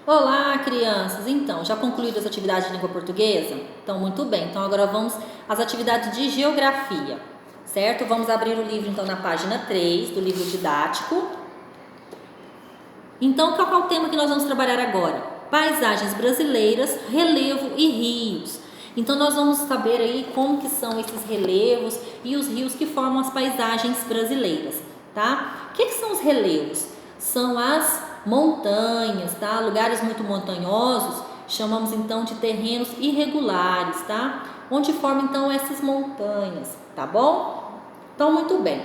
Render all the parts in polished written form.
Olá, crianças! Então, já concluíram as atividades de língua portuguesa? Então, muito bem. Então, agora vamos às atividades de geografia, certo? Vamos abrir o livro, então, na página 3 do livro didático. Então, qual é o tema que nós vamos trabalhar agora? Paisagens brasileiras, relevo e rios. Então, nós vamos saber aí como que são esses relevos e os rios que formam as paisagens brasileiras, tá? O que são os relevos? São as montanhas, tá? Lugares muito montanhosos, chamamos então de terrenos irregulares, tá? Onde formam então essas montanhas, tá bom? Então, muito bem.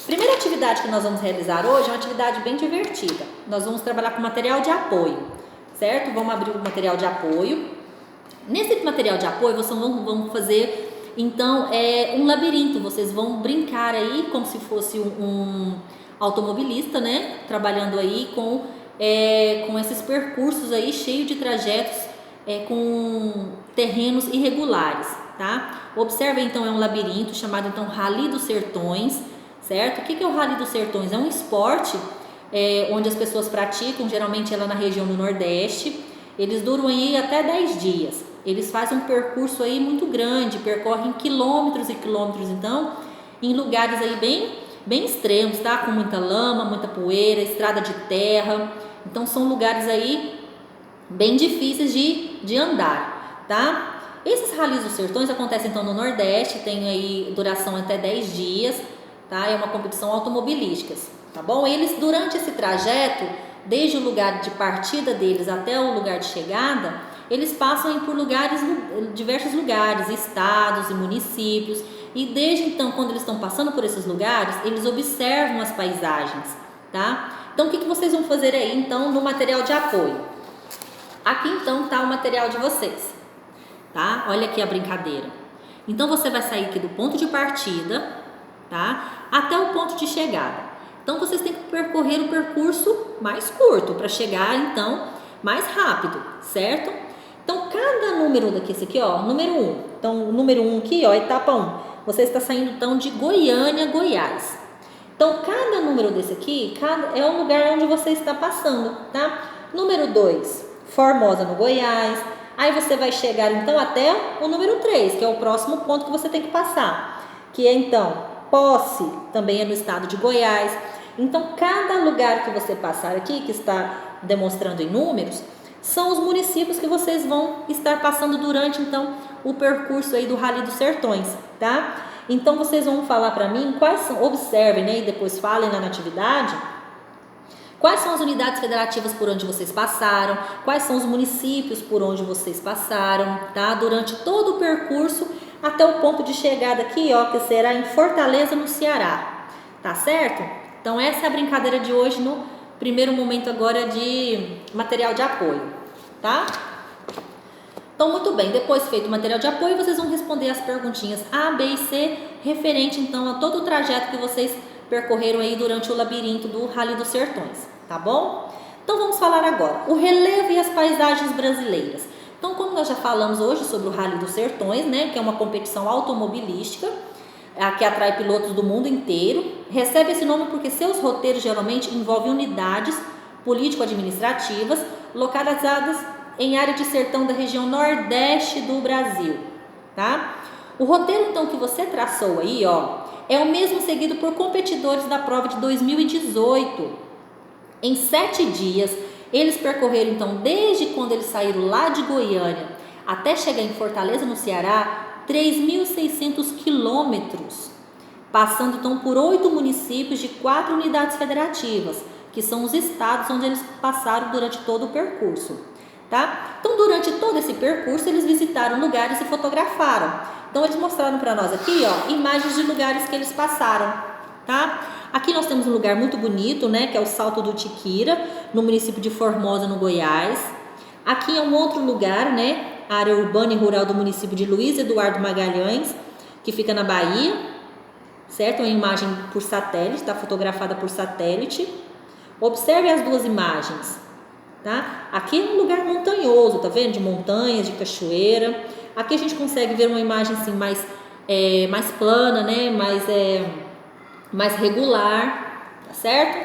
Primeira atividade que nós vamos realizar hoje é uma atividade bem divertida. Nós vamos trabalhar com material de apoio, certo? Vamos abrir o material de apoio. Nesse material de apoio, vocês vão fazer, então, um labirinto. Vocês vão brincar aí como se fosse um automobilista, né? Trabalhando aí com esses percursos aí, cheio de trajetos com terrenos irregulares, tá? Observe, então, é um labirinto chamado, então, Rally dos Sertões, certo? O que é o Rally dos Sertões? É um esporte onde as pessoas praticam, geralmente é lá na região do Nordeste. Eles duram aí até 10 dias. Eles fazem um percurso aí muito grande, percorrem quilômetros e quilômetros, então, em lugares aí bem extremos, tá? Com muita lama, muita poeira, estrada de terra. Então, são lugares aí bem difíceis de andar, tá? Esses ralis dos sertões acontecem então no Nordeste, tem aí duração até 10 dias, tá? É uma competição automobilística, tá bom? Eles, durante esse trajeto, desde o lugar de partida deles até o lugar de chegada, eles passam por diversos lugares, estados e municípios, e desde então, quando eles estão passando por esses lugares, eles observam as paisagens, tá? Então, o que vocês vão fazer aí, então, no material de apoio? Aqui, então, está o material de vocês, tá? Olha aqui a brincadeira. Então, você vai sair aqui do ponto de partida, tá? Até o ponto de chegada. Então, vocês têm que percorrer o percurso mais curto para chegar, então, mais rápido, certo? Então, cada número daqui, esse aqui, ó, número 1. Então, o número 1 aqui, ó, etapa 1. Você está saindo, então, de Goiânia, Goiás. Então, cada número desse aqui é o lugar onde você está passando, tá? Número 2, Formosa, no Goiás. Aí você vai chegar, então, até o número 3, que é o próximo ponto que você tem que passar. Que é, então, Posse, também é no estado de Goiás. Então, cada lugar que você passar aqui, que está demonstrando em números, são os municípios que vocês vão estar passando durante, então, o percurso aí do Rally dos Sertões, tá? Então, vocês vão falar para mim quais são, observem, né, e depois falem lá na atividade, quais são as unidades federativas por onde vocês passaram, quais são os municípios por onde vocês passaram, tá? Durante todo o percurso até o ponto de chegada aqui, ó, que será em Fortaleza, no Ceará, tá certo? Então, essa é a brincadeira de hoje no primeiro momento agora de material de apoio, tá? Então, muito bem, depois feito o material de apoio, vocês vão responder as perguntinhas A, B e C, referente, então, a todo o trajeto que vocês percorreram aí durante o labirinto do Rally dos Sertões, tá bom? Então, vamos falar agora, o relevo e as paisagens brasileiras. Então, como nós já falamos hoje sobre o Rally dos Sertões, né, que é uma competição automobilística, que atrai pilotos do mundo inteiro, recebe esse nome porque seus roteiros geralmente envolvem unidades político-administrativas localizadas em área de sertão da região nordeste do Brasil, tá? O roteiro, então, que você traçou aí, ó, é o mesmo seguido por competidores da prova de 2018. Em 7 dias, eles percorreram, então, desde quando eles saíram lá de Goiânia até chegar em Fortaleza, no Ceará, 3.600 quilômetros, passando, então, por 8 municípios de 4 unidades federativas, que são os estados onde eles passaram durante todo o percurso, tá? Então, durante todo esse percurso, eles visitaram lugares e fotografaram. Então, eles mostraram para nós aqui, ó, imagens de lugares que eles passaram, tá? Aqui nós temos um lugar muito bonito, né, que é o Salto do Tiquira, no município de Formosa, no Goiás. Aqui é um outro lugar, né, a área urbana e rural do município de Luiz Eduardo Magalhães, que fica na Bahia, certo? É uma imagem por satélite, está fotografada por satélite. Observe as duas imagens, tá? Aqui é um lugar montanhoso, tá vendo? De montanhas, de cachoeira. Aqui a gente consegue ver uma imagem assim mais plana, né? Mais regular, tá certo?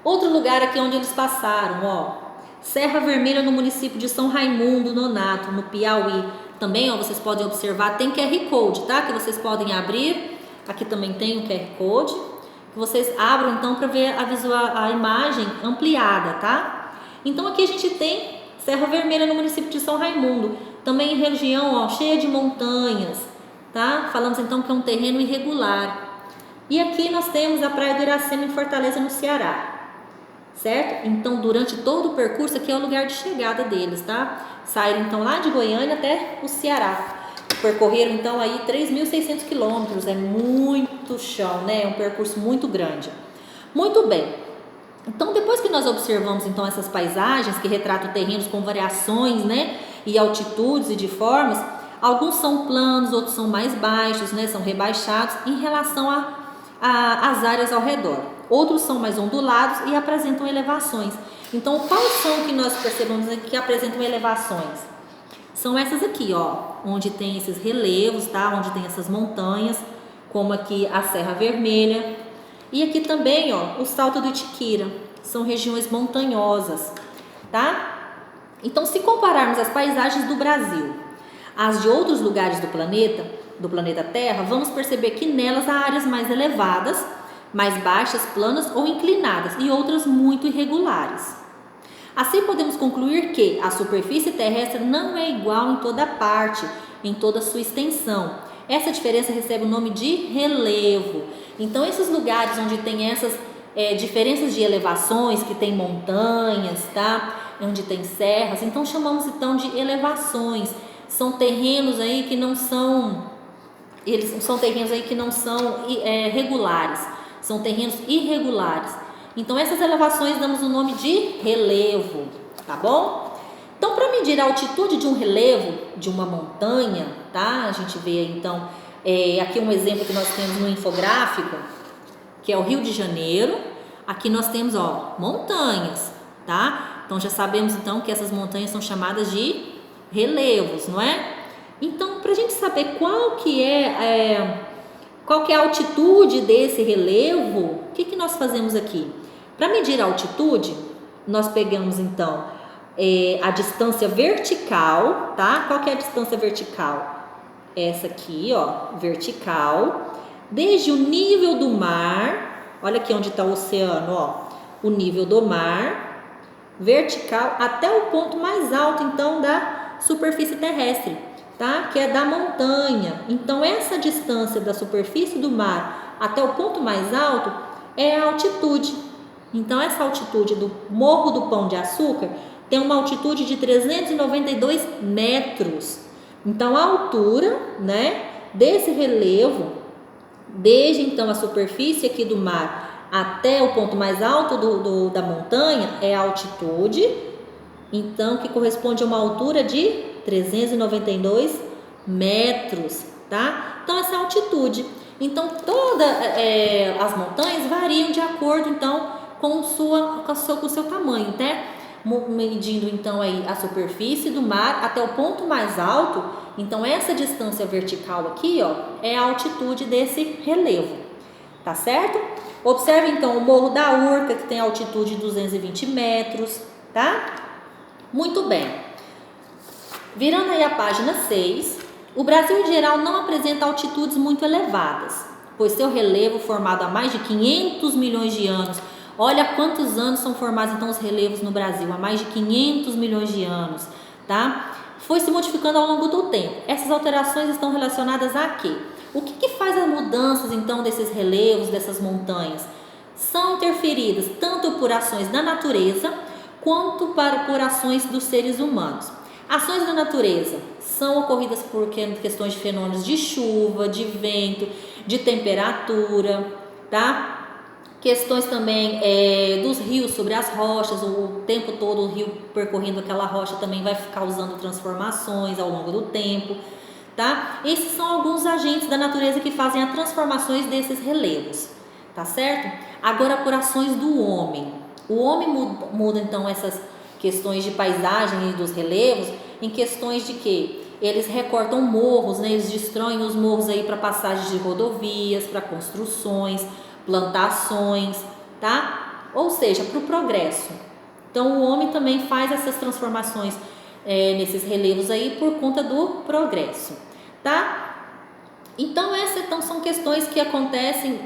Outro lugar aqui onde eles passaram, ó, Serra Vermelha no município de São Raimundo Nonato, no Piauí. Também, ó, vocês podem observar, tem QR Code, tá? Que vocês podem abrir. Aqui também tem o QR Code. Que vocês abram então para ver a imagem ampliada, tá? Então aqui a gente tem Serra Vermelha no município de São Raimundo. Também região, ó, cheia de montanhas, tá? Falamos então que é um terreno irregular. E aqui nós temos a Praia do Iracema em Fortaleza, no Ceará. Certo? Então, durante todo o percurso, aqui é o lugar de chegada deles, tá? Saíram, então, lá de Goiânia até o Ceará. Percorreram, então, aí 3.600 quilômetros. É muito chão, né? É um percurso muito grande. Muito bem. Então, depois que nós observamos, então, essas paisagens que retratam terrenos com variações, né? E altitudes e de formas, alguns são planos, outros são mais baixos, né? São rebaixados em relação às áreas ao redor. Outros são mais ondulados e apresentam elevações. Então, quais são que nós percebemos que apresentam elevações? São essas aqui, ó, onde tem esses relevos, tá? Onde tem essas montanhas, como aqui a Serra Vermelha. E aqui também, ó, o Salto do Itiquira. São regiões montanhosas, tá? Então, se compararmos as paisagens do Brasil às de outros lugares do planeta Terra, vamos perceber que nelas há áreas mais elevadas, mais baixas, planas ou inclinadas e outras muito irregulares. Assim podemos concluir que a superfície terrestre não é igual em toda parte, em toda a sua extensão. Essa diferença recebe o nome de relevo. Então, esses lugares onde tem essas diferenças de elevações, que tem montanhas, tá? Onde tem serras, então chamamos então de elevações. São terrenos aí que não são, regulares. São terrenos irregulares. Então, essas elevações damos o nome de relevo, tá bom? Então, para medir a altitude de um relevo, de uma montanha, tá? A gente vê, então, aqui um exemplo que nós temos no infográfico, que é o Rio de Janeiro. Aqui nós temos, ó, montanhas, tá? Então, já sabemos, então, que essas montanhas são chamadas de relevos, não é? Então, para a gente saber qual que é a altitude desse relevo, o que nós fazemos aqui? Para medir a altitude, nós pegamos então a distância vertical, tá? Qual que é a distância vertical? Essa aqui, ó, vertical, desde o nível do mar, olha aqui onde está o oceano, ó, o nível do mar, vertical, até o ponto mais alto, então, da superfície terrestre, tá? Que é da montanha. Então, essa distância da superfície do mar até o ponto mais alto é a altitude. Então, essa altitude do Morro do Pão de Açúcar tem uma altitude de 392 metros. Então, a altura, né, desse relevo, desde então a superfície aqui do mar até o ponto mais alto da montanha, é a altitude, então, que corresponde a uma altura de 392 metros, tá? Então, essa é a altitude. Então, todas as montanhas variam de acordo, então, com o seu tamanho, né? Medindo, então, aí a superfície do mar até o ponto mais alto. Então, essa distância vertical aqui, ó, é a altitude desse relevo, tá certo? Observe, então, o Morro da Urca, que tem altitude de 220 metros, tá? Muito bem. Virando aí a página 6, o Brasil em geral não apresenta altitudes muito elevadas, pois seu relevo, formado há mais de 500 milhões de anos, olha quantos anos são formados então os relevos no Brasil, há mais de 500 milhões de anos, tá? Foi se modificando ao longo do tempo. Essas alterações estão relacionadas a quê? O que faz as mudanças então desses relevos, dessas montanhas? São interferidas tanto por ações da natureza quanto por ações dos seres humanos. Ações da natureza são ocorridas por questões de fenômenos de chuva, de vento, de temperatura, tá? Questões também dos rios sobre as rochas, o tempo todo o rio percorrendo aquela rocha também vai causando transformações ao longo do tempo, tá? Esses são alguns agentes da natureza que fazem as transformações desses relevos, tá certo? Agora, por ações do homem. O homem muda então essas questões de paisagem e dos relevos em questões de que eles recortam morros, né? Eles destroem os morros aí para passagens de rodovias, para construções, plantações, tá? Ou seja, para o progresso, Então o homem também faz essas transformações nesses relevos aí por conta do progresso, tá? Então essas são questões que acontecem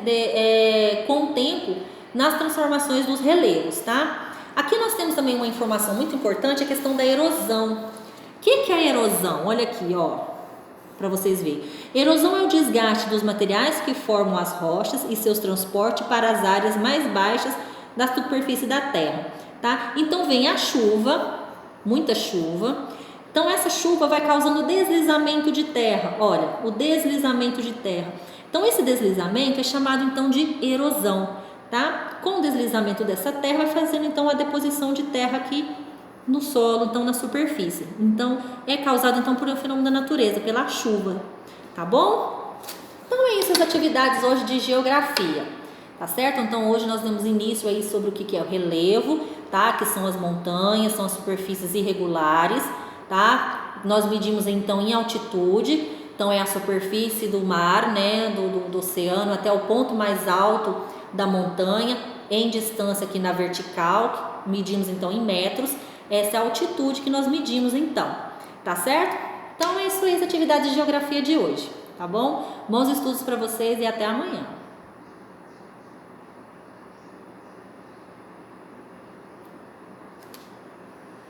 com o tempo nas transformações dos relevos, tá? Aqui nós temos também uma informação muito importante, a questão da erosão. O que é a erosão? Olha aqui, ó, para vocês verem. Erosão é o desgaste dos materiais que formam as rochas e seus transportes para as áreas mais baixas da superfície da terra, tá? Então vem a chuva, muita chuva. Então essa chuva vai causando deslizamento de terra. Olha, o deslizamento de terra. Então esse deslizamento é chamado então de erosão, tá? Com o deslizamento dessa terra vai fazendo então a deposição de terra aqui no solo, então na superfície. Então é causado então por um fenômeno da natureza, pela chuva, tá bom? Então é isso as atividades hoje de geografia, tá certo? Então hoje nós demos início aí sobre o que é o relevo, tá? Que são as montanhas, são as superfícies irregulares, tá? Nós medimos então em altitude, então é a superfície do mar, né? Do oceano até o ponto mais alto da montanha, em distância aqui na vertical, medimos então em metros. Essa é a altitude que nós medimos então, tá certo? Então é isso aí as atividades de geografia de hoje, tá bom? Bons estudos para vocês e até amanhã.